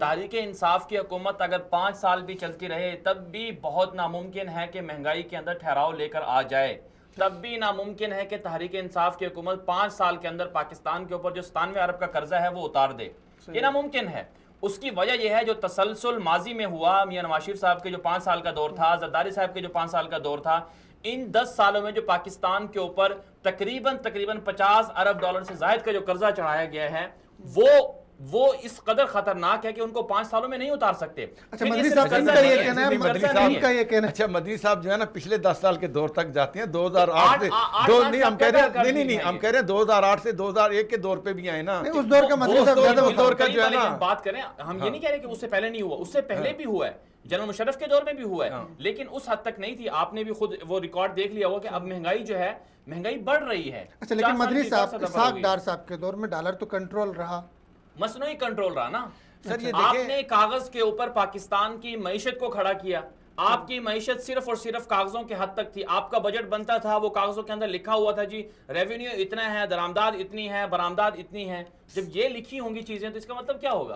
تحریک انصاف کی حکومت اگر 5 سال بھی چلتی رہے تب بھی بہت ناممکن ہے کہ مہنگائی کے اندر ٹھہراؤ لے کر آ جائے. تب بھی ناممکن ہے کہ تحریک انصاف کی حکومت 5 سال کے اندر پاکستان کے اوپر جو 97 ارب کا قرضہ ہے وہ اتار دے. یہ ناممکن ہے. اس کی وجہ یہ ہے جو تسلسل ماضی میں ہوا، میاں نواز شریف صاحب کے جو 5 سال کا دور تھا، زرداری صاحب کے جو 5 سال کا دور تھا، ان 10 سالوں میں جو پاکستان کے اوپر تقریباً 50 ارب ڈالر سے زائد کا جو قرضہ چڑھایا گیا ہے وہ اس قدر خطرناک ہے کہ ان کو 5 سالوں میں نہیں اتار سکتے. اچھا مدنی صاحب مدنی صاحب جو ہے نا پچھلے 10 سال کے دور تک جاتے ہیں. 2008 سے ہم کہہ رہے ہیں 2008 سے 2001 کے دور پہ بھی آئے نا. اس دور کا مدنی صاحب دور کا جو ہے نا بات کریں، ہم یہ نہیں کہہ رہے کہ اس سے پہلے نہیں ہوا، اس سے پہلے بھی ہوا ہے، جنرل مشرف کے دور میں بھی ہوا ہے، لیکن اس حد تک نہیں تھی. آپ نے بھی خود وہ ریکارڈ دیکھ لیا ہوگا کہ اب مہنگائی جو ہے مہنگائی بڑھ رہی ہے. اچھا لیکن مدنی صاحب اسحاق ڈار صاحب کے دور میں ڈالر تو کنٹرول رہا، مصنوعی کنٹرول رہا نا. آپ نے کاغذ کے اوپر پاکستان کی معیشت کو کھڑا کیا. آپ کی معیشت صرف اور صرف کاغذوں کے حد تک تھی. آپ کا بجٹ بنتا تھا، وہ کاغذوں کے اندر لکھا ہوا تھا جی ریونیو اتنا ہے، درآمدات اتنی ہے، برآمدات اتنی ہیں. جب یہ لکھی ہوں گی چیزیں تو اس کا مطلب کیا ہوگا؟